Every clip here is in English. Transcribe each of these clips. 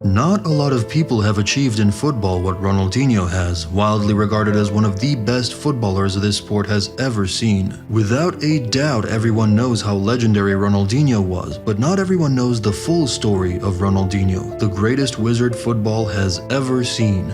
Not a lot of people have achieved in football what Ronaldinho has, wildly regarded as one of the best footballers this sport has ever seen. Without a doubt, everyone knows how legendary Ronaldinho was, but not everyone knows the full story of Ronaldinho, the greatest wizard football has ever seen.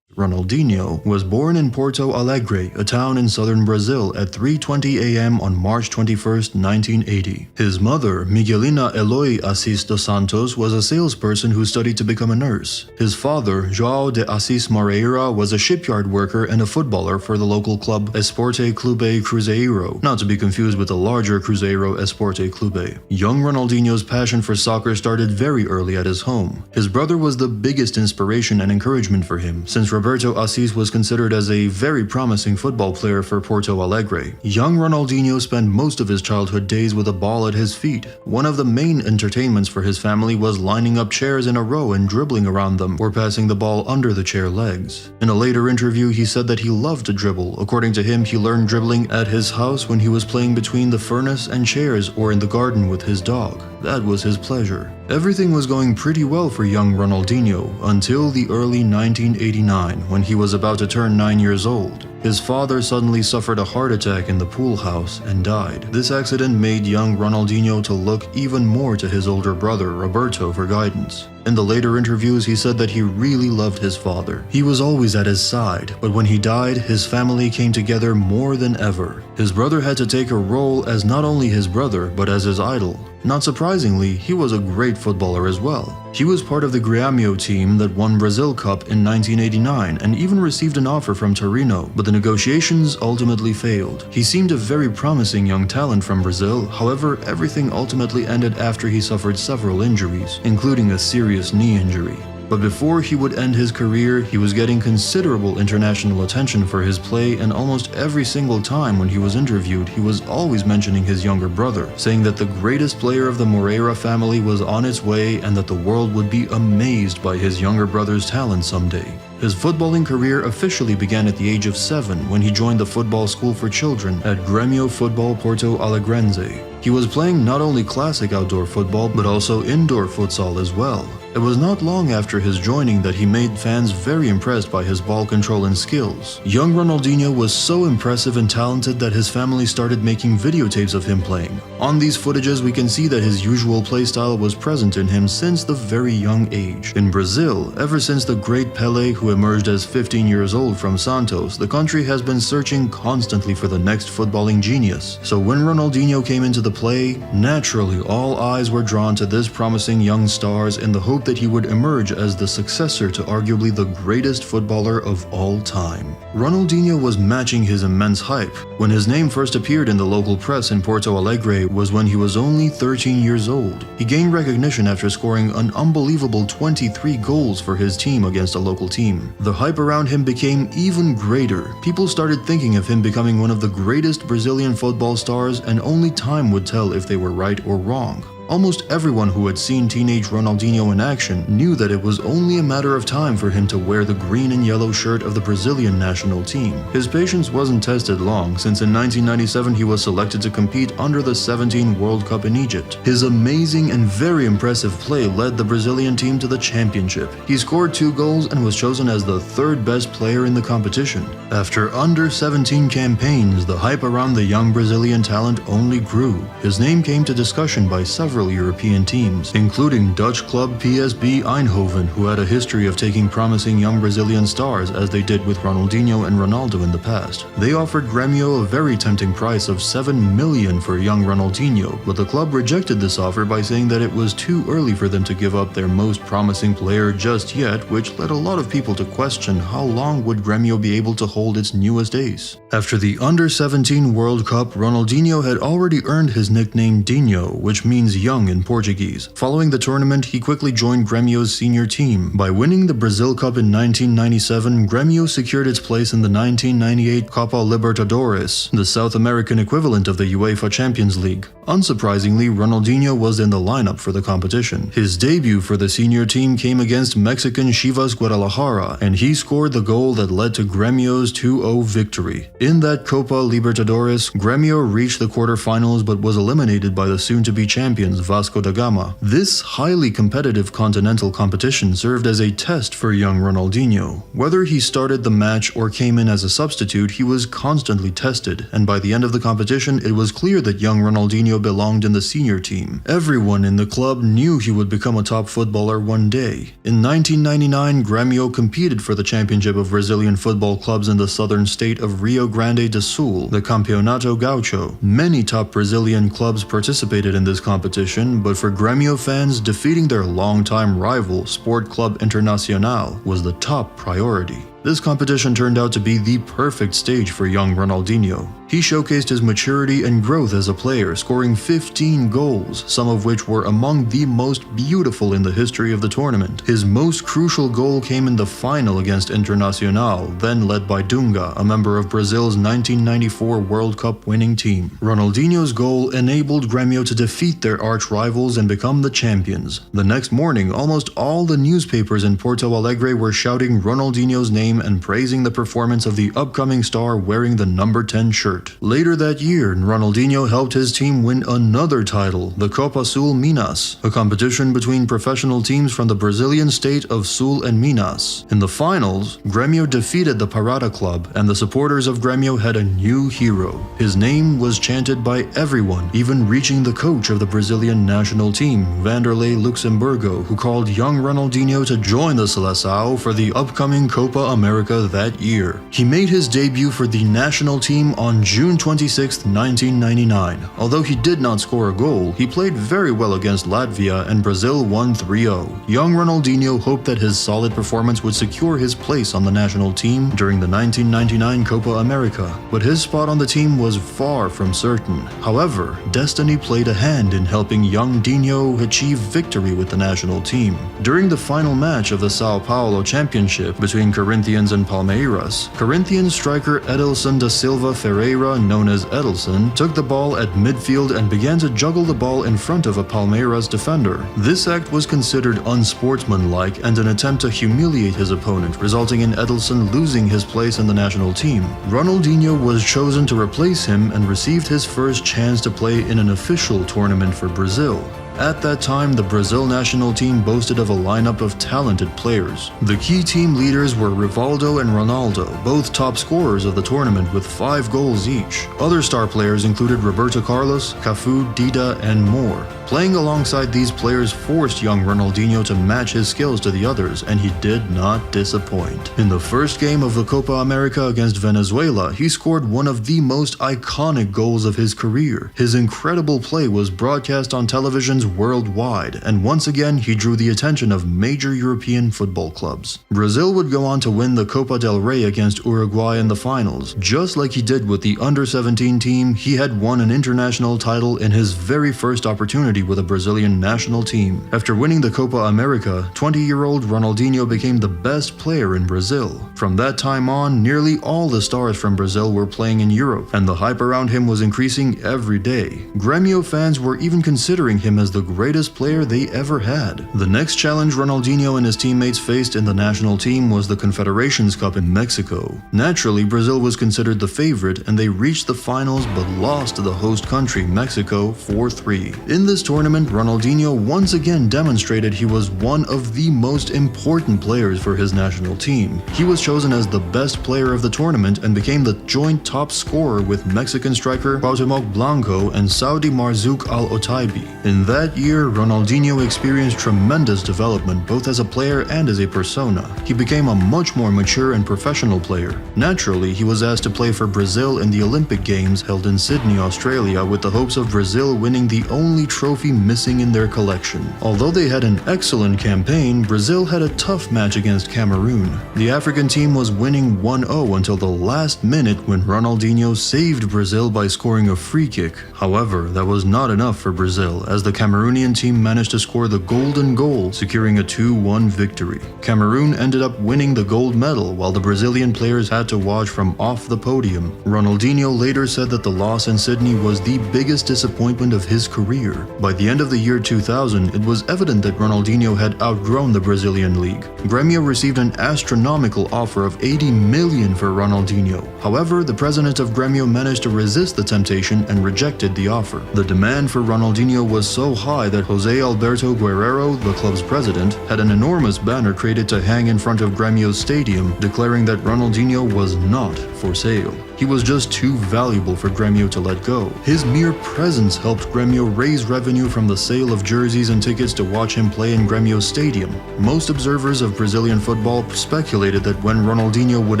Ronaldinho was born in Porto Alegre, a town in southern Brazil, at 3:20 a.m. on March 21, 1980. His mother, Miguelina Eloy Assis dos Santos, was a salesperson who studied to become a nurse. His father, João de Assis Moreira, was a shipyard worker and a footballer for the local club Esporte Clube Cruzeiro, not to be confused with the larger Cruzeiro Esporte Clube. Young Ronaldinho's passion for soccer started very early at his home. His brother was the biggest inspiration and encouragement for him, since Roberto Assis was considered as a very promising football player for Porto Alegre. Young Ronaldinho spent most of his childhood days with a ball at his feet. One of the main entertainments for his family was lining up chairs in a row and dribbling around them, or passing the ball under the chair legs. In a later interview, he said that he loved to dribble. According to him, he learned dribbling at his house when he was playing between the furnace and chairs or in the garden with his dog. That was his pleasure. Everything was going pretty well for young Ronaldinho until the early 1989, when he was about to turn 9 years old. His father suddenly suffered a heart attack in the pool house and died. This accident made young Ronaldinho to look even more to his older brother, Roberto, for guidance. In the later interviews, he said that he really loved his father. He was always at his side, but when he died, his family came together more than ever. His brother had to take a role as not only his brother, but as his idol. Not surprisingly, he was a great footballer as well. He was part of the Grêmio team that won Brazil Cup in 1989 and even received an offer from Torino, but the negotiations ultimately failed. He seemed a very promising young talent from Brazil, however, everything ultimately ended after he suffered several injuries, including a serious knee injury. But before he would end his career, he was getting considerable international attention for his play, and almost every single time when he was interviewed, he was always mentioning his younger brother, saying that the greatest player of the Moreira family was on its way and that the world would be amazed by his younger brother's talent someday. His footballing career officially began at the age of 7 when he joined the football school for children at Grêmio Futebol Porto Alegrense. He was playing not only classic outdoor football but also indoor futsal as well. It was not long after his joining that he made fans very impressed by his ball control and skills. Young Ronaldinho was so impressive and talented that his family started making videotapes of him playing. On these footages, we can see that his usual playstyle was present in him since the very young age. In Brazil, ever since the great Pelé, who emerged as 15 years old from Santos, the country has been searching constantly for the next footballing genius. So when Ronaldinho came into the play, naturally all eyes were drawn to this promising young stars in the hope that he would emerge as the successor to arguably the greatest footballer of all time. Ronaldinho was matching his immense hype. When his name first appeared in the local press in Porto Alegre was when he was only 13 years old. He gained recognition after scoring an unbelievable 23 goals for his team against a local team. The hype around him became even greater. People started thinking of him becoming one of the greatest Brazilian football stars, and only time would tell if they were right or wrong. Almost everyone who had seen teenage Ronaldinho in action knew that it was only a matter of time for him to wear the green and yellow shirt of the Brazilian national team. His patience wasn't tested long, since in 1997 he was selected to compete under the 17 World Cup in Egypt. His amazing and very impressive play led the Brazilian team to the championship. He scored 2 goals and was chosen as the 3rd best player in the competition. After under 17 campaigns, the hype around the young Brazilian talent only grew. His name came to discussion by several European teams, including Dutch club PSV Eindhoven, who had a history of taking promising young Brazilian stars, as they did with Ronaldinho and Ronaldo in the past. They offered Grêmio a very tempting price of 7 million for young Ronaldinho, but the club rejected this offer by saying that it was too early for them to give up their most promising player just yet, which led a lot of people to question how long would Grêmio be able to hold its newest ace. After the Under-17 World Cup, Ronaldinho had already earned his nickname Dinho, which means young in Portuguese. Following the tournament, he quickly joined Grêmio's senior team. By winning the Brazil Cup in 1997, Grêmio secured its place in the 1998 Copa Libertadores, the South American equivalent of the UEFA Champions League. Unsurprisingly, Ronaldinho was in the lineup for the competition. His debut for the senior team came against Mexican Chivas Guadalajara, and he scored the goal that led to Grêmio's 2-0 victory. In that Copa Libertadores, Grêmio reached the quarterfinals but was eliminated by the soon-to-be champions Vasco da Gama. This highly competitive continental competition served as a test for young Ronaldinho. Whether he started the match or came in as a substitute, he was constantly tested, and by the end of the competition, it was clear that young Ronaldinho belonged in the senior team. Everyone in the club knew he would become a top footballer one day. In 1999, Grêmio competed for the championship of Brazilian football clubs in the southern state of Rio Grande do Sul, the Campeonato Gaucho. Many top Brazilian clubs participated in this competition, but for Grêmio fans, defeating their longtime rival, Sport Club Internacional, was the top priority. This competition turned out to be the perfect stage for young Ronaldinho. He showcased his maturity and growth as a player, scoring 15 goals, some of which were among the most beautiful in the history of the tournament. His most crucial goal came in the final against Internacional, then led by Dunga, a member of Brazil's 1994 World Cup winning team. Ronaldinho's goal enabled Grêmio to defeat their arch-rivals and become the champions. The next morning, almost all the newspapers in Porto Alegre were shouting Ronaldinho's name and praising the performance of the upcoming star wearing the number 10 shirt. Later that year, Ronaldinho helped his team win another title, the Copa Sul Minas, a competition between professional teams from the Brazilian state of Sul and Minas. In the finals, Grêmio defeated the Parada club, and the supporters of Grêmio had a new hero. His name was chanted by everyone, even reaching the coach of the Brazilian national team, Vanderlei Luxemburgo, who called young Ronaldinho to join the Seleção for the upcoming Copa America that year. He made his debut for the national team on June 26, 1999. Although he did not score a goal, he played very well against Latvia and Brazil won 3-0. Young Ronaldinho hoped that his solid performance would secure his place on the national team during the 1999 Copa America, but his spot on the team was far from certain. However, destiny played a hand in helping young Dinho achieve victory with the national team. During the final match of the Sao Paulo Championship between Corinthians and Palmeiras, Corinthians striker Edilson da Silva Ferreira, known as Edilson, took the ball at midfield and began to juggle the ball in front of a Palmeiras defender. This act was considered unsportsmanlike and an attempt to humiliate his opponent, resulting in Edilson losing his place in the national team. Ronaldinho was chosen to replace him and received his first chance to play in an official tournament for Brazil. At that time, the Brazil national team boasted of a lineup of talented players. The key team leaders were Rivaldo and Ronaldo, both top scorers of the tournament with 5 goals each. Other star players included Roberto Carlos, Cafu, Dida, and more. Playing alongside these players forced young Ronaldinho to match his skills to the others, and he did not disappoint. In the first game of the Copa America against Venezuela, he scored one of the most iconic goals of his career. His incredible play was broadcast on televisions worldwide, and once again he drew the attention of major European football clubs. Brazil would go on to win the Copa del Rey against Uruguay in the finals. Just like he did with the under-17 team, he had won an international title in his very first opportunity with a Brazilian national team. After winning the Copa America, 20-year-old Ronaldinho became the best player in Brazil. From that time on, nearly all the stars from Brazil were playing in Europe, and the hype around him was increasing every day. Grêmio fans were even considering him as the greatest player they ever had. The next challenge Ronaldinho and his teammates faced in the national team was the Confederations Cup in Mexico. Naturally, Brazil was considered the favorite, and they reached the finals but lost to the host country, Mexico, 4-3. In this tournament, Ronaldinho once again demonstrated he was one of the most important players for his national team. He was chosen as the best player of the tournament and became the joint top scorer with Mexican striker Cuauhtemoc Blanco and Saudi Marzouk Al Otaibi. In that year, Ronaldinho experienced tremendous development both as a player and as a persona. He became a much more mature and professional player. Naturally, he was asked to play for Brazil in the Olympic Games held in Sydney, Australia, with the hopes of Brazil winning the only trophy trophy missing in their collection. Although they had an excellent campaign, Brazil had a tough match against Cameroon. The African team was winning 1-0 until the last minute when Ronaldinho saved Brazil by scoring a free kick. However, that was not enough for Brazil, as the Cameroonian team managed to score the golden goal, securing a 2-1 victory. Cameroon ended up winning the gold medal, while the Brazilian players had to watch from off the podium. Ronaldinho later said that the loss in Sydney was the biggest disappointment of his career. By the end of the year 2000, it was evident that Ronaldinho had outgrown the Brazilian league. Grêmio received an astronomical offer of 80 million for Ronaldinho. However, the president of Grêmio managed to resist the temptation and rejected the offer. The demand for Ronaldinho was so high that José Alberto Guerrero, the club's president, had an enormous banner created to hang in front of Grêmio's stadium, declaring that Ronaldinho was not for sale. He was just too valuable for Grêmio to let go. His mere presence helped Grêmio raise revenue from the sale of jerseys and tickets to watch him play in Grêmio's stadium. Most observers of Brazilian football speculated that when Ronaldinho would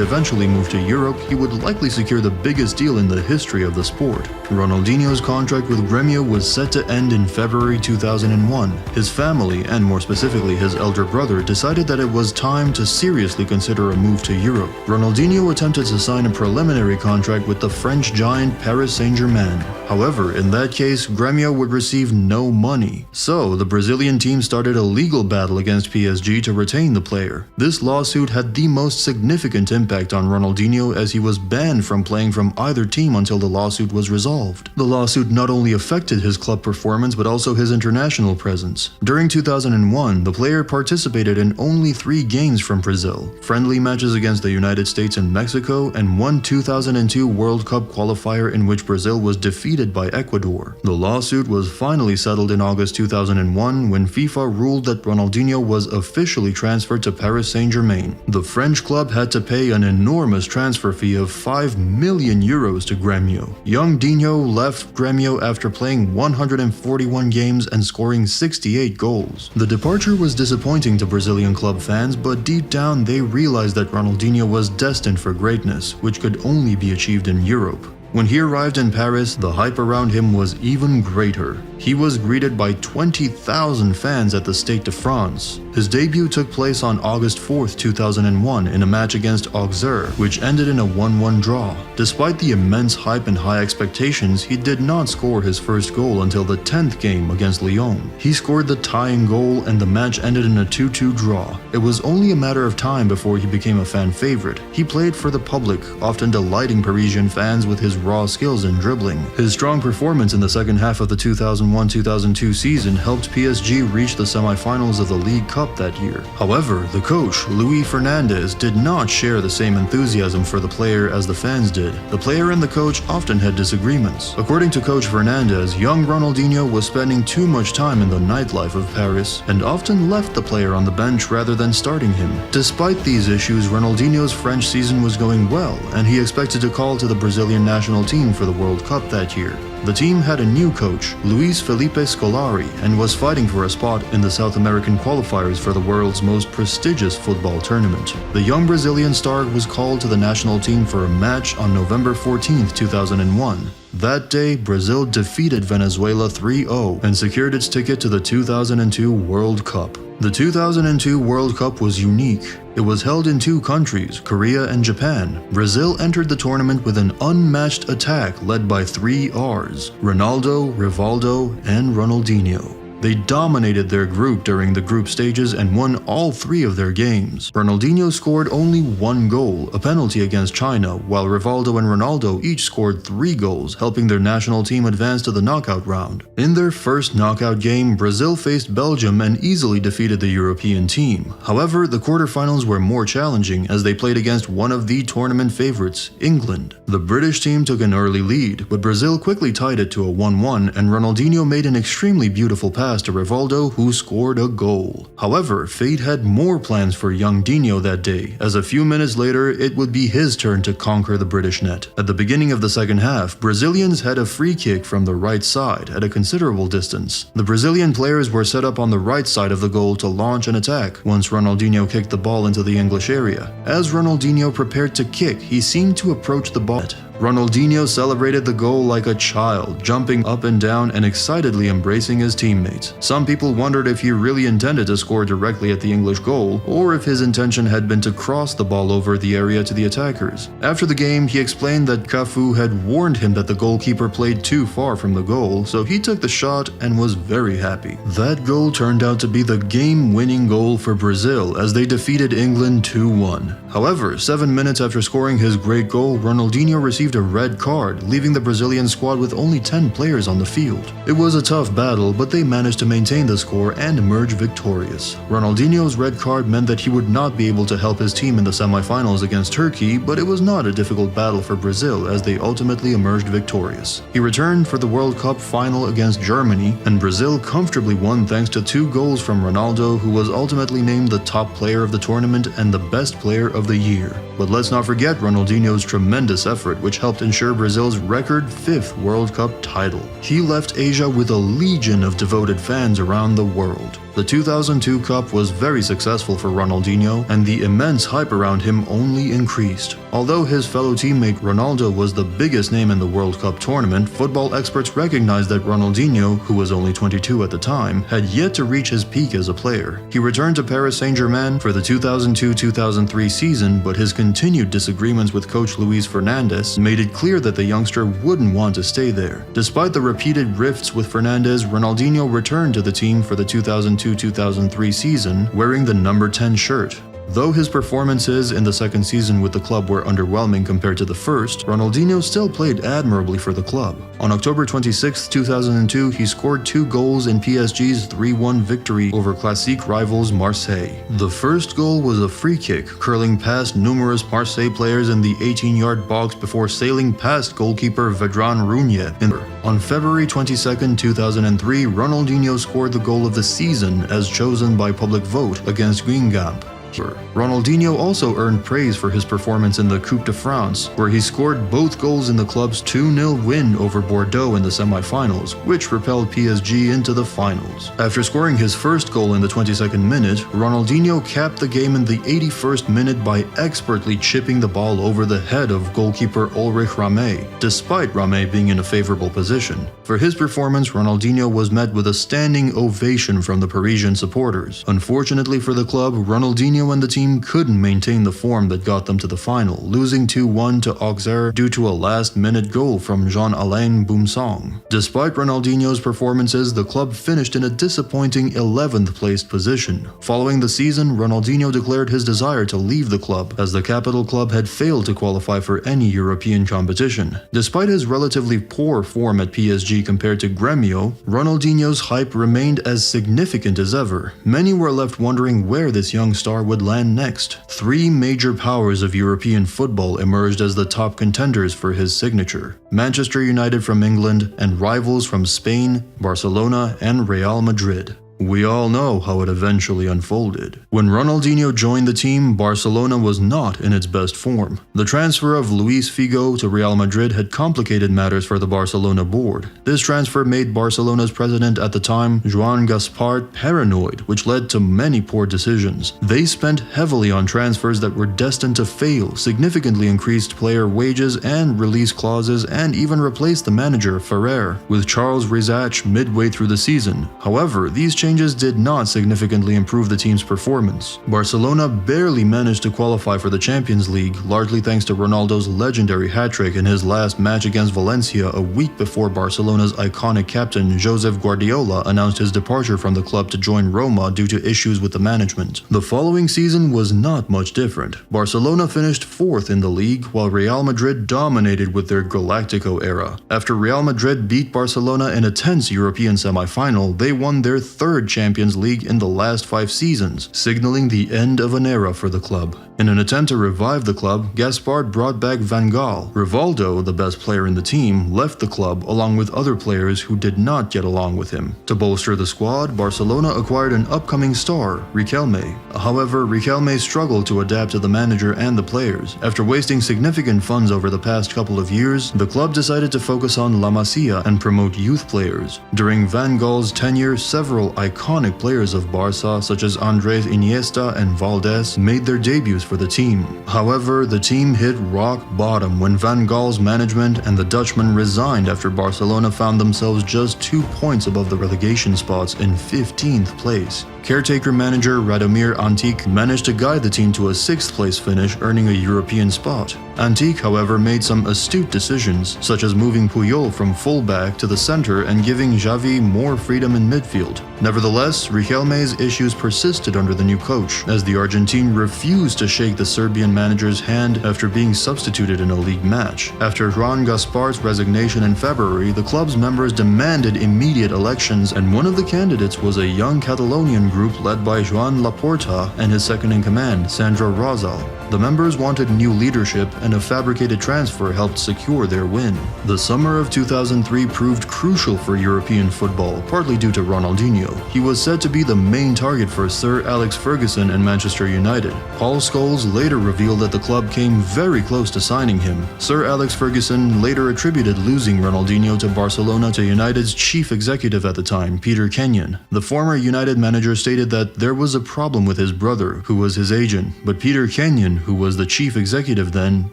eventually move to Europe, he would likely secure the biggest deal in the history of the sport. Ronaldinho's contract with Grêmio was set to end in February 2001. His family, and more specifically his elder brother, decided that it was time to seriously consider a move to Europe. Ronaldinho attempted to sign a preliminary contract with the French giant Paris Saint-Germain. However, in that case, Grêmio would receive no money. So, the Brazilian team started a legal battle against PSG to retain the player. This lawsuit had the most significant impact on Ronaldinho, as he was banned from playing from either team until the lawsuit was resolved. The lawsuit not only affected his club performance but also his international presence. During 2001, the player participated in only 3 games from Brazil, friendly matches against the United States and Mexico, and one 2002 World Cup qualifier in which Brazil was defeated by Ecuador. The lawsuit was finally settled in August 2001 when FIFA ruled that Ronaldinho was officially transferred to Paris Saint-Germain. The French club had to pay an enormous transfer fee of 5 million euros to Grêmio. Young Dinho left Grêmio after playing 141 games and scoring 68 goals. The departure was disappointing to Brazilian club fans, but deep down they realized that Ronaldinho was destined for greatness, which could only be achieved in Europe. When he arrived in Paris, the hype around him was even greater. He was greeted by 20,000 fans at the Stade de France. His debut took place on August 4, 2001 in a match against Auxerre, which ended in a 1-1 draw. Despite the immense hype and high expectations, he did not score his first goal until the 10th game against Lyon. He scored the tying goal and the match ended in a 2-2 draw. It was only a matter of time before he became a fan favorite. He played for the public, often delighting Parisian fans with his raw skills in dribbling. His strong performance in the second half of the 2001-2002 season helped PSG reach the semi-finals of the League Cup that year. However, the coach, Luis Fernandez, did not share the same enthusiasm for the player as the fans did. The player and the coach often had disagreements. According to Coach Fernandez, young Ronaldinho was spending too much time in the nightlife of Paris and often left the player on the bench rather than starting him. Despite these issues, Ronaldinho's French season was going well, and he expected to call to the Brazilian national team for the World Cup that year. The team had a new coach, Luis Felipe Scolari, and was fighting for a spot in the South American qualifiers for the world's most prestigious football tournament. The young Brazilian star was called to the national team for a match on November 14, 2001. That day, Brazil defeated Venezuela 3-0 and secured its ticket to the 2002 World Cup. The 2002 World Cup was unique. It was held in 2 countries, Korea and Japan. Brazil entered the tournament with an unmatched attack led by 3 Rs: Ronaldo, Rivaldo, and Ronaldinho. They dominated their group during the group stages and won all 3 of their games. Ronaldinho scored only 1 goal, a penalty against China, while Rivaldo and Ronaldo each scored 3 goals, helping their national team advance to the knockout round. In their first knockout game, Brazil faced Belgium and easily defeated the European team. However, the quarterfinals were more challenging as they played against one of the tournament favorites, England. The British team took an early lead, but Brazil quickly tied it to a 1-1, and Ronaldinho made an extremely beautiful pass to Rivaldo, who scored a goal. However, fate had more plans for young Dinho that day, as a few minutes later it would be his turn to conquer the British net. At the beginning of the second half, Brazilians had a free kick from the right side at a considerable distance. The Brazilian players were set up on the right side of the goal to launch an attack once Ronaldinho kicked the ball into the English area. As Ronaldinho prepared to kick, he seemed to approach the ball. Ronaldinho celebrated the goal like a child, jumping up and down and excitedly embracing his teammates. Some people wondered if he really intended to score directly at the English goal, or if his intention had been to cross the ball over the area to the attackers. After the game, he explained that Cafu had warned him that the goalkeeper played too far from the goal, so he took the shot and was very happy. That goal turned out to be the game-winning goal for Brazil as they defeated England 2-1. However, 7 minutes after scoring his great goal, Ronaldinho received a red card, leaving the Brazilian squad with only 10 players on the field. It was a tough battle, but they managed to maintain the score and emerge victorious. Ronaldinho's red card meant that he would not be able to help his team in the semifinals against Turkey, but it was not a difficult battle for Brazil as they ultimately emerged victorious. He returned for the World Cup final against Germany, and Brazil comfortably won thanks to 2 goals from Ronaldo, who was ultimately named the top player of the tournament and the best player of the year. But let's not forget Ronaldinho's tremendous effort, which helped ensure Brazil's record 5th World Cup title. He left Asia with a legion of devoted fans around the world. The 2002 Cup was very successful for Ronaldinho, and the immense hype around him only increased. Although his fellow teammate Ronaldo was the biggest name in the World Cup tournament, football experts recognized that Ronaldinho, who was only 22 at the time, had yet to reach his peak as a player. He returned to Paris Saint-Germain for the 2002-2003 season, but his continued disagreements with coach Luis Fernandes made it clear that the youngster wouldn't want to stay there. Despite the repeated rifts with Fernandes, Ronaldinho returned to the team for the 2002-2003 season, wearing the number 10 shirt. Though his performances in the second season with the club were underwhelming compared to the first, Ronaldinho still played admirably for the club. On October 26, 2002, he scored 2 goals in PSG's 3-1 victory over classique rivals Marseille. The first goal was a free kick, curling past numerous Marseille players in the 18-yard box before sailing past goalkeeper Vedran Runye. On February 22, 2003, Ronaldinho scored the goal of the season as chosen by public vote against Guingamp. Ronaldinho also earned praise for his performance in the Coupe de France, where he scored both goals in the club's 2-0 win over Bordeaux in the semi-finals, which propelled PSG into the finals. After scoring his first goal in the 22nd minute, Ronaldinho capped the game in the 81st minute by expertly chipping the ball over the head of goalkeeper Ulrich Ramé, despite Ramé being in a favorable position. For his performance, Ronaldinho was met with a standing ovation from the Parisian supporters. Unfortunately for the club, Ronaldinho and the team couldn't maintain the form that got them to the final, losing 2-1 to Auxerre due to a last-minute goal from Jean-Alain Boumsong. Despite Ronaldinho's performances, the club finished in a disappointing 11th placed position. Following the season, Ronaldinho declared his desire to leave the club, as the capital club had failed to qualify for any European competition. Despite his relatively poor form at PSG compared to Grêmio, Ronaldinho's hype remained as significant as ever. Many were left wondering where this young star would land next. 3 major powers of European football emerged as the top contenders for his signature: Manchester United from England and rivals from Spain, Barcelona, and Real Madrid. We all know how it eventually unfolded. When Ronaldinho joined the team, Barcelona was not in its best form. The transfer of Luis Figo to Real Madrid had complicated matters for the Barcelona board. This transfer made Barcelona's president at the time, Joan Gaspart, paranoid, which led to many poor decisions. They spent heavily on transfers that were destined to fail, significantly increased player wages and release clauses, and even replaced the manager, Ferrer, with Charles Rizach midway through the season. However, these changes did not significantly improve the team's performance. Barcelona barely managed to qualify for the Champions League, largely thanks to Ronaldo's legendary hat-trick in his last match against Valencia a week before Barcelona's iconic captain Josep Guardiola announced his departure from the club to join Roma due to issues with the management. The following season was not much different. Barcelona finished 4th in the league, while Real Madrid dominated with their Galactico era. After Real Madrid beat Barcelona in a tense European semi-final, they won their 3rd Champions League in the last 5 seasons, signaling the end of an era for the club. In an attempt to revive the club, Gaspard brought back Van Gaal. Rivaldo, the best player in the team, left the club along with other players who did not get along with him. To bolster the squad, Barcelona acquired an upcoming star, Riquelme. However, Riquelme struggled to adapt to the manager and the players. After wasting significant funds over the past couple of years, the club decided to focus on La Masia and promote youth players. During Van Gaal's tenure, several iconic players of Barca, such as Andrés Iniesta and Valdés, made their debuts for the team. However, the team hit rock bottom when Van Gaal's management and the Dutchman resigned after Barcelona found themselves just 2 points above the relegation spots in 15th place. Caretaker manager Radomir Antic managed to guide the team to a 6th place finish, earning a European spot. Antic, however, made some astute decisions, such as moving Puyol from fullback to the center and giving Xavi more freedom in midfield. Nevertheless, Riquelme's issues persisted under the new coach, as the Argentine refused to shake the Serbian manager's hand after being substituted in a league match. After Joan Gaspar's resignation in February, the club's members demanded immediate elections, and one of the candidates was a young Catalonian group led by Joan Laporta and his second-in-command, Sandro Rosal. The members wanted new leadership, and a fabricated transfer helped secure their win. The summer of 2003 proved crucial for European football, partly due to Ronaldinho. He was said to be the main target for Sir Alex Ferguson and Manchester United. Paul Scholes later revealed that the club came very close to signing him. Sir Alex Ferguson later attributed losing Ronaldinho to Barcelona to United's chief executive at the time, Peter Kenyon. The former United manager stated that there was a problem with his brother, who was his agent, but Peter Kenyon, who was the chief executive then,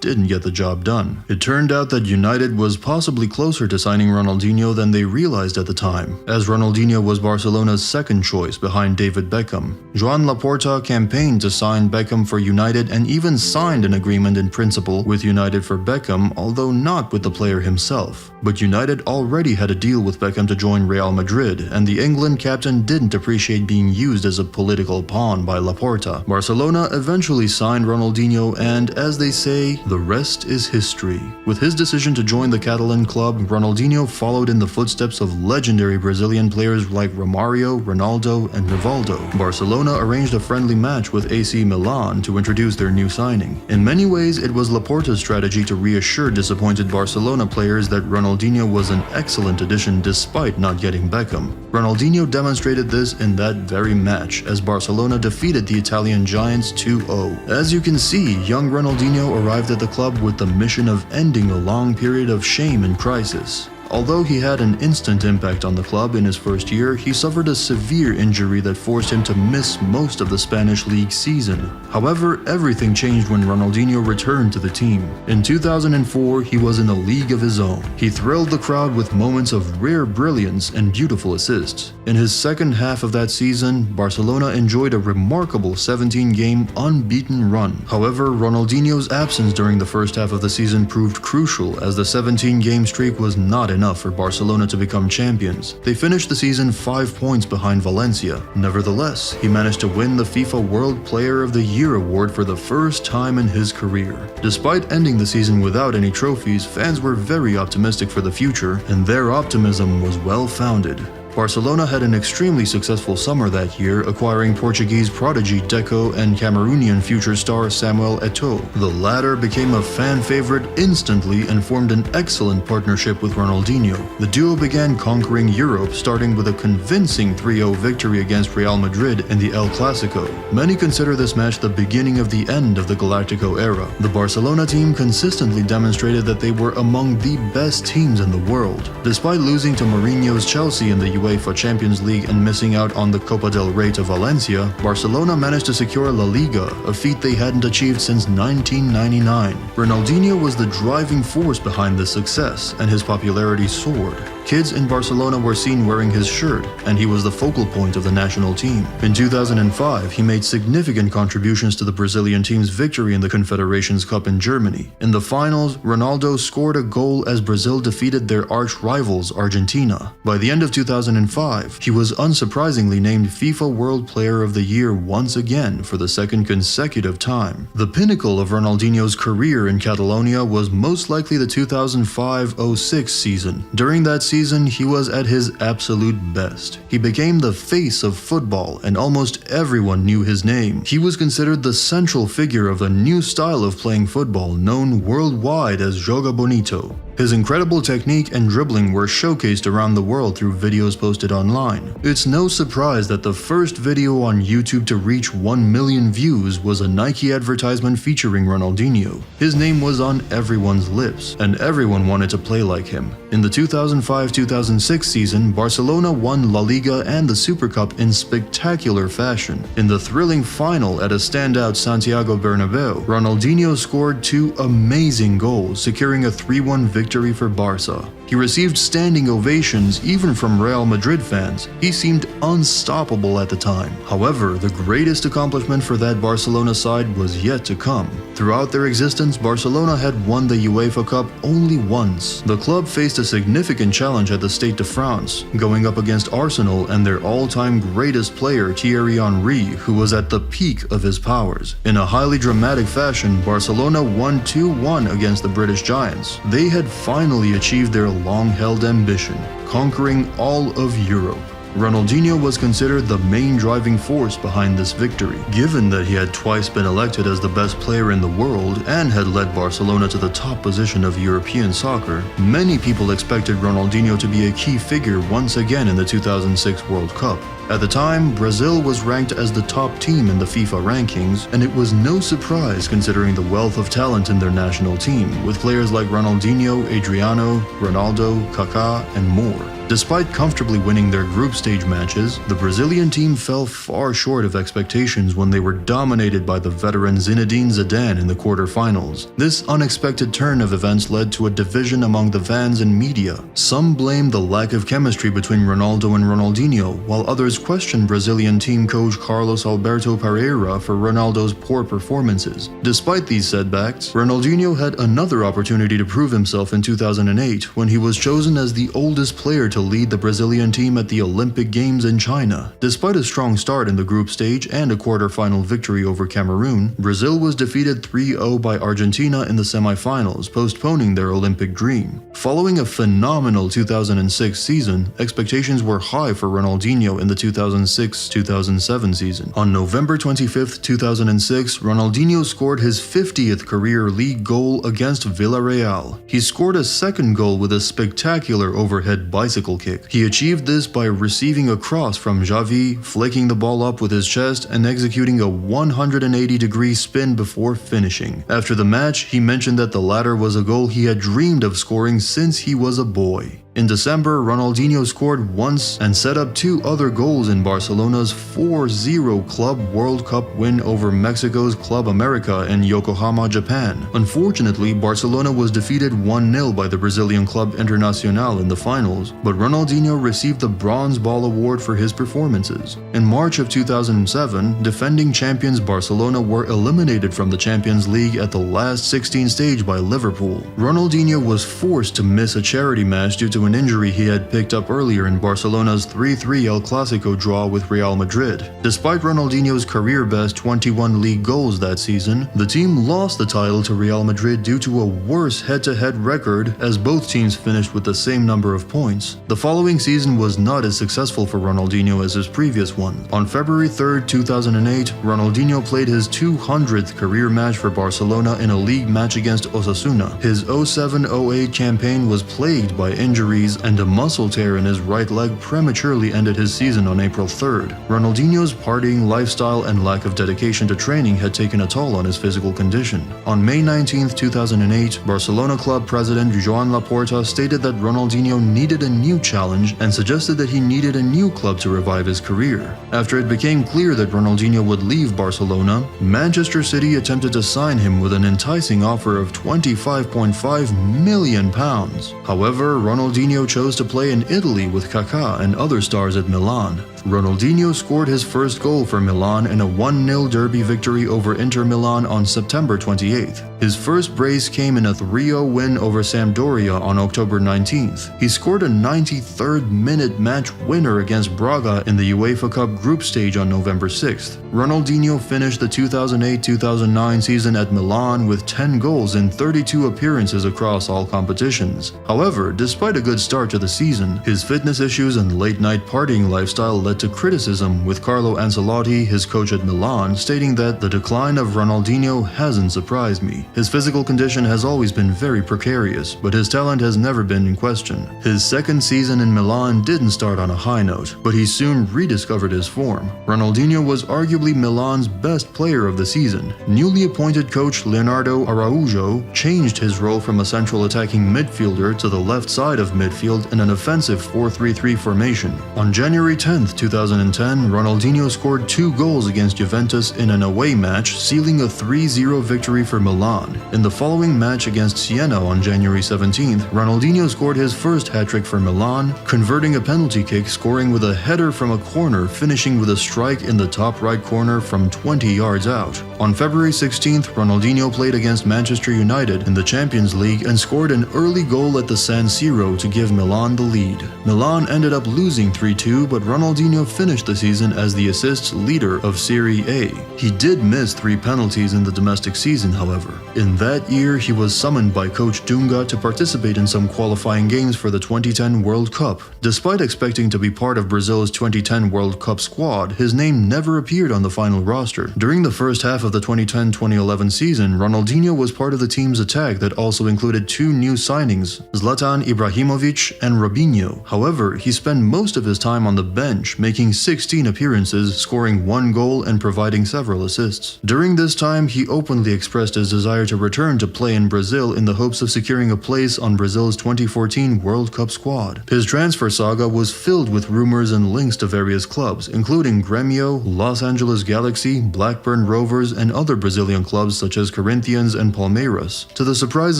didn't get the job done. It turned out that United was possibly closer to signing Ronaldinho than they realized at the time, as Ronaldinho was Barcelona's second choice behind David Beckham. Joan Laporta campaigned to sign Beckham for United and even signed an agreement in principle with United for Beckham, although not with the player himself. But United already had a deal with Beckham to join Real Madrid, and the England captain didn't appreciate being used as a political pawn by Laporta. Barcelona eventually signed Ronaldinho, and as they say, the rest is history. With his decision to join the Catalan club, Ronaldinho followed in the footsteps of legendary Brazilian players like Romario, Ronaldo, and Rivaldo. Barcelona arranged a friendly match with AC Milan to introduce their new signing. In many ways, it was Laporta's strategy to reassure disappointed Barcelona players that Ronaldinho was an excellent addition despite not getting Beckham. Ronaldinho demonstrated this in that very match, as Barcelona defeated the Italian giants 2-0. As you can see, young Ronaldinho arrived at the club with the mission of ending a long period of shame and crisis. Although he had an instant impact on the club in his first year, he suffered a severe injury that forced him to miss most of the Spanish league season. However, everything changed when Ronaldinho returned to the team. In 2004, he was in a league of his own. He thrilled the crowd with moments of rare brilliance and beautiful assists. In his second half of that season, Barcelona enjoyed a remarkable 17-game unbeaten run. However, Ronaldinho's absence during the first half of the season proved crucial, as the 17-game streak was not enough for Barcelona to become champions. They finished the season 5 points behind Valencia. Nevertheless, he managed to win the FIFA World Player of the Year award for the first time in his career. Despite ending the season without any trophies, fans were very optimistic for the future, and their optimism was well-founded. Barcelona had an extremely successful summer that year, acquiring Portuguese prodigy Deco and Cameroonian future star Samuel Eto'o. The latter became a fan favorite instantly and formed an excellent partnership with Ronaldinho. The duo began conquering Europe, starting with a convincing 3-0 victory against Real Madrid in the El Clasico. Many consider this match the beginning of the end of the Galactico era. The Barcelona team consistently demonstrated that they were among the best teams in the world. Despite losing to Mourinho's Chelsea in the UEFA Champions League and missing out on the Copa del Rey to Valencia, Barcelona managed to secure La Liga, a feat they hadn't achieved since 1999. Ronaldinho was the driving force behind this success, and his popularity soared. Kids in Barcelona were seen wearing his shirt, and he was the focal point of the national team. In 2005, he made significant contributions to the Brazilian team's victory in the Confederations Cup in Germany. In the finals, Ronaldo scored a goal as Brazil defeated their arch-rivals Argentina. By the end of 2005, he was unsurprisingly named FIFA World Player of the Year once again for the second consecutive time. The pinnacle of Ronaldinho's career in Catalonia was most likely the 2005-06 season. During that season, he was at his absolute best. He became the face of football, and almost everyone knew his name. He was considered the central figure of a new style of playing football known worldwide as Joga Bonito. His incredible technique and dribbling were showcased around the world through videos posted online. It's no surprise that the first video on YouTube to reach 1 million views was a Nike advertisement featuring Ronaldinho. His name was on everyone's lips, and everyone wanted to play like him. In the 2005-2006 season, Barcelona won La Liga and the Super Cup in spectacular fashion. In the thrilling final at a standout Santiago Bernabeu, Ronaldinho scored 2 amazing goals, securing a 3-1 victory for Barca. He received standing ovations even from Real Madrid fans. He seemed unstoppable at the time. However, the greatest accomplishment for that Barcelona side was yet to come. Throughout their existence, Barcelona had won the UEFA Cup only once. The club faced a significant challenge at the Stade de France, going up against Arsenal and their all-time greatest player Thierry Henry, who was at the peak of his powers. In a highly dramatic fashion, Barcelona won 2-1 against the British Giants. They had finally achieved their long-held ambition, conquering all of Europe. Ronaldinho was considered the main driving force behind this victory. Given that he had twice been elected as the best player in the world and had led Barcelona to the top position of European soccer, many people expected Ronaldinho to be a key figure once again in the 2006 World Cup. At the time, Brazil was ranked as the top team in the FIFA rankings, and it was no surprise considering the wealth of talent in their national team, with players like Ronaldinho, Adriano, Ronaldo, Kaká, and more. Despite comfortably winning their group stage matches, the Brazilian team fell far short of expectations when they were dominated by the veteran Zinedine Zidane in the quarterfinals. This unexpected turn of events led to a division among the fans and media. Some blamed the lack of chemistry between Ronaldo and Ronaldinho, while others questioned Brazilian team coach Carlos Alberto Pereira for Ronaldo's poor performances. Despite these setbacks, Ronaldinho had another opportunity to prove himself in 2008 when he was chosen as the oldest player to lead the Brazilian team at the Olympic Games in China. Despite a strong start in the group stage and a quarter-final victory over Cameroon, Brazil was defeated 3-0 by Argentina in the semi-finals, postponing their Olympic dream. Following a phenomenal 2006 season, expectations were high for Ronaldinho in the 2006-2007 season. On November 25, 2006, Ronaldinho scored his 50th career league goal against Villarreal. He scored a second goal with a spectacular overhead bicycle kick. He achieved this by receiving a cross from Xavi, flicking the ball up with his chest, and executing a 180-degree spin before finishing. After the match, he mentioned that the latter was a goal he had dreamed of scoring since he was a boy. In December, Ronaldinho scored once and set up 2 other goals in Barcelona's 4-0 Club World Cup win over Mexico's Club America in Yokohama, Japan. Unfortunately, Barcelona was defeated 1-0 by the Brazilian Club Internacional in the finals, but Ronaldinho received the Bronze Ball Award for his performances. In March of 2007, defending champions Barcelona were eliminated from the Champions League at the last 16 stage by Liverpool. Ronaldinho was forced to miss a charity match due to an injury he had picked up earlier in Barcelona's 3-3 El Clasico draw with Real Madrid. Despite Ronaldinho's career-best 21 league goals that season, the team lost the title to Real Madrid due to a worse head-to-head record as both teams finished with the same number of points. The following season was not as successful for Ronaldinho as his previous one. On February 3, 2008, Ronaldinho played his 200th career match for Barcelona in a league match against Osasuna. His 07-08 campaign was plagued by injuries, and a muscle tear in his right leg prematurely ended his season on April 3rd. Ronaldinho's partying lifestyle and lack of dedication to training had taken a toll on his physical condition. On May 19, 2008, Barcelona club president Joan Laporta stated that Ronaldinho needed a new challenge and suggested that he needed a new club to revive his career. After it became clear that Ronaldinho would leave Barcelona, Manchester City attempted to sign him with an enticing offer of £25.5 million. However, Ronaldinho chose to play in Italy with Kaká and other stars at Milan. Ronaldinho scored his first goal for Milan in a 1-0 derby victory over Inter Milan on September 28th. His first brace came in a 3-0 win over Sampdoria on October 19th. He scored a 93rd minute match winner against Braga in the UEFA Cup group stage on November 6th. Ronaldinho finished the 2008-2009 season at Milan with 10 goals in 32 appearances across all competitions. However, despite a good start to the season, his fitness issues and late-night partying lifestyle led to criticism, with Carlo Ancelotti, his coach at Milan, stating that the decline of Ronaldinho hasn't surprised me. His physical condition has always been very precarious, but his talent has never been in question. His second season in Milan didn't start on a high note, but he soon rediscovered his form. Ronaldinho was arguably Milan's best player of the season. Newly appointed coach Leonardo Araujo changed his role from a central attacking midfielder to the left side of midfield in an offensive 4-3-3 formation. On January 10, 2010, Ronaldinho scored 2 goals against Juventus in an away match, sealing a 3-0 victory for Milan. In the following match against Siena on January 17th, Ronaldinho scored his first hat-trick for Milan, converting a penalty kick, scoring with a header from a corner, finishing with a strike in the top right corner from 20 yards out. On February 16th, Ronaldinho played against Manchester United in the Champions League and scored an early goal at the San Siro to give Milan the lead. Milan ended up losing 3-2, but Ronaldinho finished the season as the assists leader of Serie A. He did miss 3 penalties in the domestic season, however. In that year, he was summoned by coach Dunga to participate in some qualifying games for the 2010 World Cup. Despite expecting to be part of Brazil's 2010 World Cup squad, his name never appeared on the final roster. During the first half of the 2010-2011 season, Ronaldinho was part of the team's attack that also included 2 new signings, Zlatan Ibrahimovic and Robinho. However, he spent most of his time on the bench, making 16 appearances, scoring 1 goal and providing several assists. During this time, he openly expressed his desire to return to play in Brazil in the hopes of securing a place on Brazil's 2014 World Cup squad. His transfer saga was filled with rumors and links to various clubs, including Grêmio, Los Angeles Galaxy, Blackburn Rovers, and other Brazilian clubs such as Corinthians and Palmeiras. To the surprise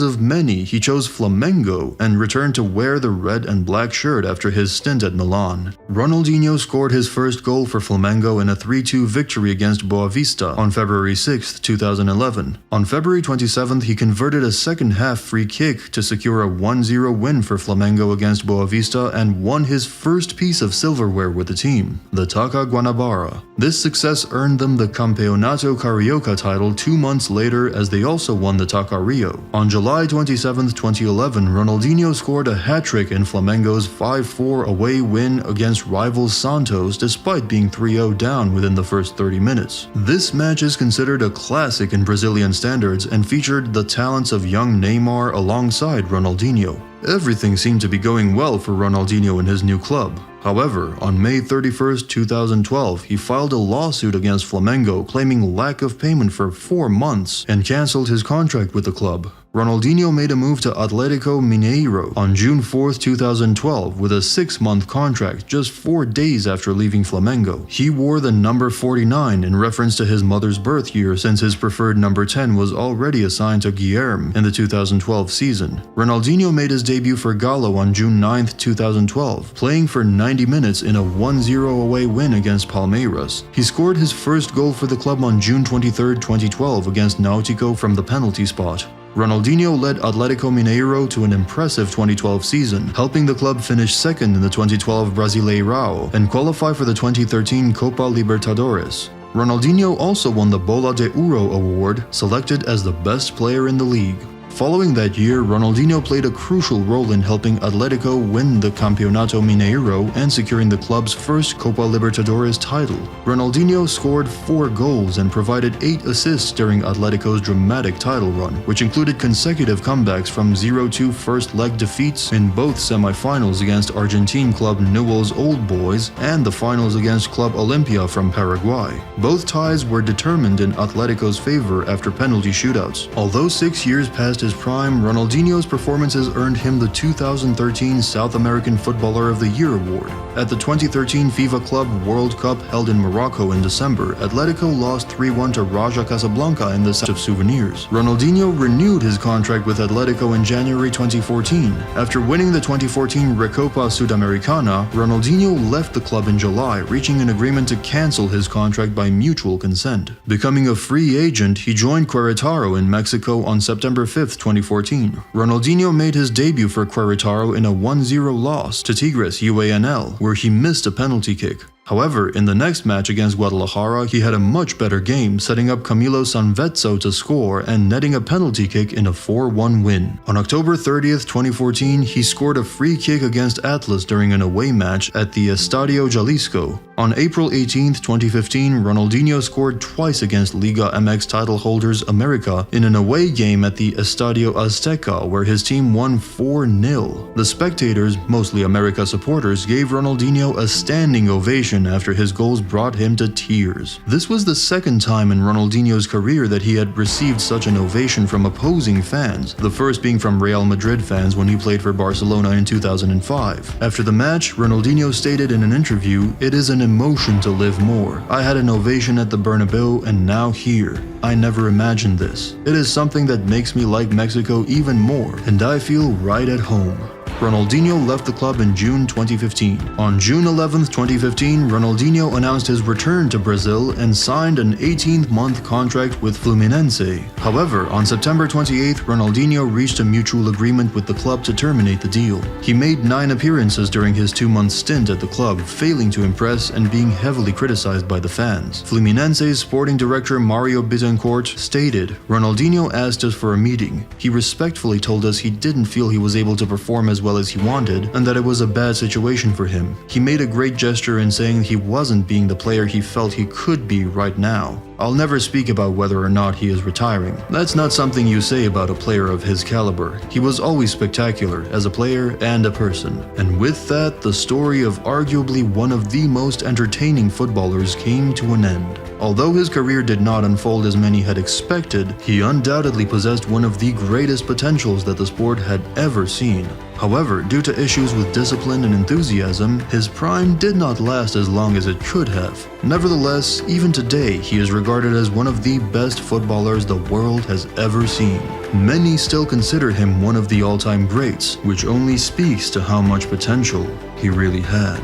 of many, he chose Flamengo and returned to wear the red and black shirt after his stint at Milan. Ronaldinho scored his first goal for Flamengo in a 3-2 victory against Boavista on February 6, 2011. On February 27th, he converted a second-half free kick to secure a 1-0 win for Flamengo against Boavista and won his first piece of silverware with the team, the Taça Guanabara. This success earned them the Campeonato Carioca title 2 months later, as they also won the Taça Rio. On July 27, 2011, Ronaldinho scored a hat-trick in Flamengo's 5-4 away win against rivals Santos despite being 3-0 down within the first 30 minutes. This match is considered a classic in Brazilian standards and featured the talents of young Neymar alongside Ronaldinho. Everything seemed to be going well for Ronaldinho in his new club. However, on May 31, 2012, he filed a lawsuit against Flamengo claiming lack of payment for 4 months and cancelled his contract with the club. Ronaldinho made a move to Atlético Mineiro on June 4, 2012 with a 6-month contract just 4 days after leaving Flamengo. He wore the number 49 in reference to his mother's birth year, since his preferred number 10 was already assigned to Guilherme in the 2012 season. Ronaldinho made his debut for Galo on June 9, 2012, playing for 90 minutes in a 1-0 away win against Palmeiras. He scored his first goal for the club on June 23, 2012 against Náutico from the penalty spot. Ronaldinho led Atlético Mineiro to an impressive 2012 season, helping the club finish second in the 2012 Brasileirão and qualify for the 2013 Copa Libertadores. Ronaldinho also won the Bola de Ouro award, selected as the best player in the league. Following that year, Ronaldinho played a crucial role in helping Atlético win the Campeonato Mineiro and securing the club's first Copa Libertadores title. Ronaldinho scored 4 goals and provided 8 assists during Atlético's dramatic title run, which included consecutive comebacks from 0-2 first-leg defeats in both semi-finals against Argentine club Newell's Old Boys and the finals against Club Olimpia from Paraguay. Both ties were determined in Atlético's favor after penalty shootouts. Although 6 years passed his prime, Ronaldinho's performances earned him the 2013 South American Footballer of the Year award. At the 2013 FIFA Club World Cup held in Morocco in December, Atlético lost 3-1 to Raja Casablanca in the set of souvenirs. Ronaldinho renewed his contract with Atlético in January 2014. After winning the 2014 Recopa Sudamericana, Ronaldinho left the club in July, reaching an agreement to cancel his contract by mutual consent. Becoming a free agent, he joined Querétaro in Mexico on September 5, 2014. Ronaldinho made his debut for Querétaro in a 1-0 loss to Tigres UANL, where he missed a penalty kick. However, in the next match against Guadalajara, he had a much better game, setting up Camilo Sanvezzo to score and netting a penalty kick in a 4-1 win. On October 30th, 2014, he scored a free kick against Atlas during an away match at the Estadio Jalisco. On April 18th, 2015, Ronaldinho scored twice against Liga MX title holders America in an away game at the Estadio Azteca, where his team won 4-0. The spectators, mostly America supporters, gave Ronaldinho a standing ovation after his goals brought him to tears. This was the second time in Ronaldinho's career that he had received such an ovation from opposing fans, the first being from Real Madrid fans when he played for Barcelona in 2005. After the match, Ronaldinho stated in an interview, "It is an emotion to live more. I had an ovation at the Bernabeu and now here. I never imagined this. It is something that makes me like Mexico even more, and I feel right at home." Ronaldinho left the club in June 2015. On June 11, 2015, Ronaldinho announced his return to Brazil and signed an 18-month contract with Fluminense. However, on September 28, Ronaldinho reached a mutual agreement with the club to terminate the deal. He made 9 appearances during his 2-month stint at the club, failing to impress and being heavily criticized by the fans. Fluminense's sporting director Mario Bittencourt stated, "Ronaldinho asked us for a meeting. He respectfully told us he didn't feel he was able to perform as well as he wanted and that it was a bad situation for him. He made a great gesture in saying he wasn't being the player he felt he could be right now. I'll never speak about whether or not he is retiring. That's not something you say about a player of his caliber. He was always spectacular as a player and a person." And with that, the story of arguably one of the most entertaining footballers came to an end. Although his career did not unfold as many had expected, he undoubtedly possessed one of the greatest potentials that the sport had ever seen. However, due to issues with discipline and enthusiasm, his prime did not last as long as it could have. Nevertheless, even today, he is regarded as one of the best footballers the world has ever seen. Many still consider him one of the all-time greats, which only speaks to how much potential he really had.